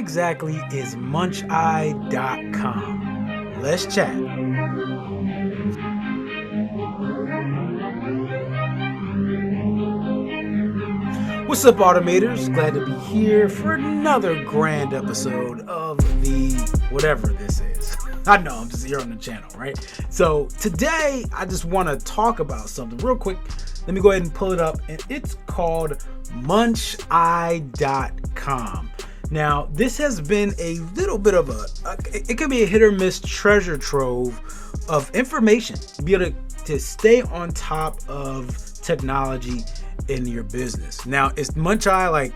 Exactly is Muncheye.com. Let's chat. What's up, automators? Glad to be here for another grand episode of the whatever this is. I know I'm just here on the channel, right? So today I just want to talk about something real quick. Let me go ahead and pull it up, and it's called Muncheye.com. Now, this has been a little bit of it can be a hit or miss treasure trove of information to be able to stay on top of technology in your business. Now, is Muncheye like,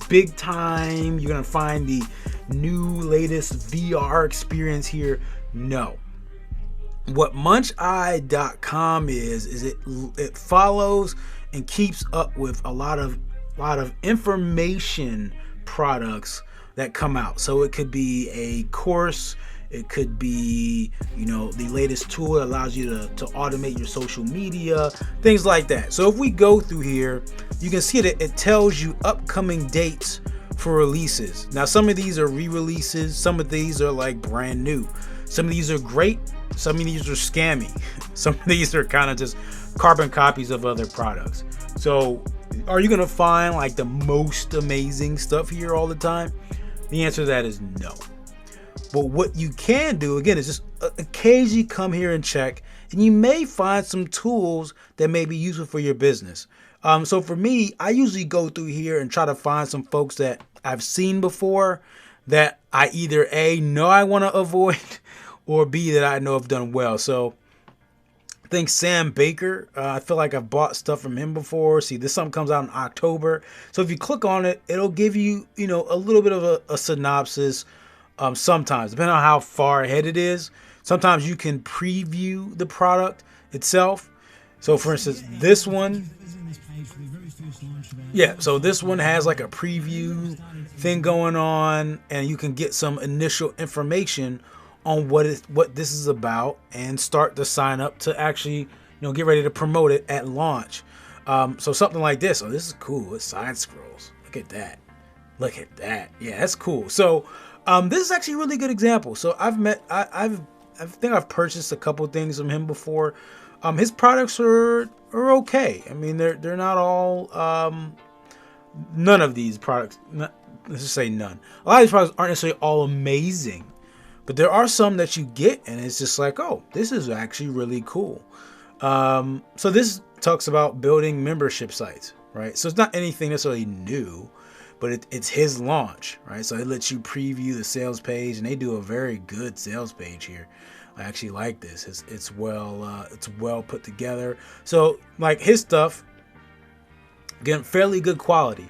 big time? You're going to find the new latest VR experience here? No. What Muncheye.com is it follows and keeps up with a lot of information products that come out. So it could be a course, it could be the latest tool that allows you to automate your social media, things like that. So if we go through here, you can see that it tells you upcoming dates for releases. Now, some of these are re-releases, some of these are like brand new, some of these are great, some of these are scammy, some of these are kind of just carbon copies of other products. So are you gonna find like the most amazing stuff here all the time? The answer to that is no. But what you can do, again, is just occasionally come here and check, and you may find some tools that may be useful for your business. So for me, I usually go through here and try to find some folks that I've seen before that I either A, know I want to avoid, or B, that I know have done well. So I think Sam Baker, I feel like I've bought stuff from him before. See, this something comes out in October. So if you click on it, it'll give you, a little bit of a synopsis. Sometimes, depending on how far ahead it is, sometimes you can preview the product itself. So for instance, this one, so this one has like a preview thing going on, and you can get some initial information on what this is about and start to sign up to actually, get ready to promote it at launch. So something like this. Oh, this is cool. It side scrolls. Look at that. Yeah, that's cool. So this is actually a really good example. So I think I've purchased a couple things from him before. His products are okay. I mean, they're not all. None of these products. Let's just say none. A lot of these products aren't necessarily all amazing, but there are some that you get, and it's just like, oh, this is actually really cool. So this talks about building membership sites, right? So it's not anything necessarily new, but it's his launch, right? So it lets you preview the sales page, and they do a very good sales page here. I actually like this. It's well put together. So like his stuff, again, fairly good quality.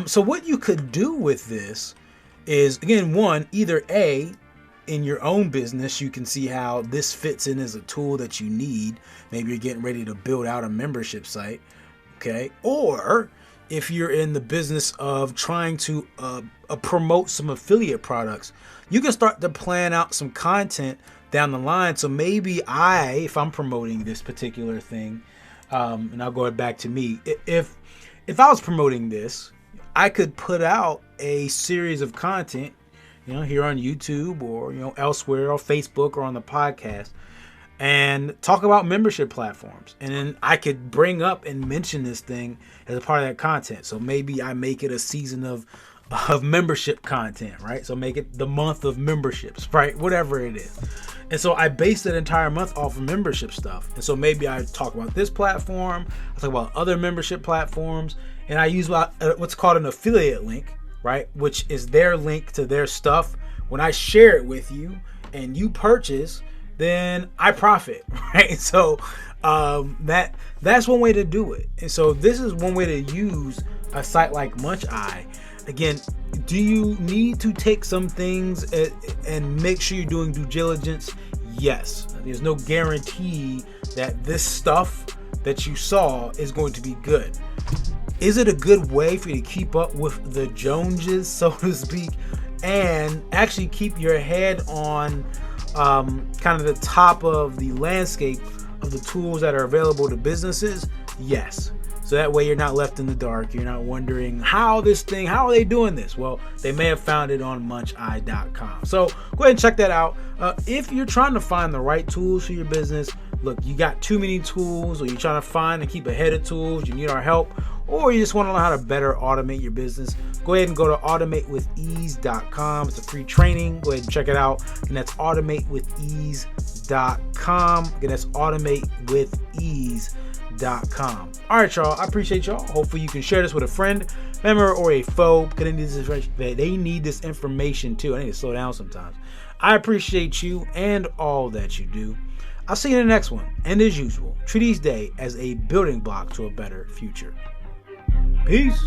So what you could do with this is, again, one, either A, in your own business, you can see how this fits in as a tool that you need. Maybe you're getting ready to build out a membership site, okay? Or if you're in the business of trying to promote some affiliate products, you can start to plan out some content down the line. So maybe if I'm promoting this particular thing, and I'll go back to me, if I was promoting this, I could put out a series of content, here on YouTube or, elsewhere, or Facebook, or on the podcast, and talk about membership platforms. And then I could bring up and mention this thing as a part of that content. So maybe I make it a season of membership content, right? So make it the month of memberships, right? Whatever it is. And so I base that entire month off of membership stuff. And so maybe I talk about this platform, I talk about other membership platforms, and I use what's called an affiliate link, right? Which is their link to their stuff. When I share it with you and you purchase, then I profit, right? So that's one way to do it. And so this is one way to use a site like Muncheye. Again, do you need to take some things and make sure you're doing due diligence? Yes. There's no guarantee that this stuff that you saw is going to be good. Is it a good way for you to keep up with the Joneses, so to speak, and actually keep your head on kind of the top of the landscape of the tools that are available to businesses? Yes. So that way you're not left in the dark. You're not wondering how are they doing this? Well, they may have found it on Muncheye.com. So go ahead and check that out. If you're trying to find the right tools for your business, look, you got too many tools, or you're trying to find and keep ahead of tools, you need our help, or you just want to learn how to better automate your business, go ahead and go to automatewithease.com. It's a free training. Go ahead and check it out. And that's automatewithease.com. Again, that's automatewithease.com. All right, y'all. I appreciate y'all. Hopefully you can share this with a friend, member, or a foe. Because they need this information too. I need to slow down sometimes. I appreciate you and all that you do. I'll see you in the next one. And as usual, treat each day as a building block to a better future. Peace.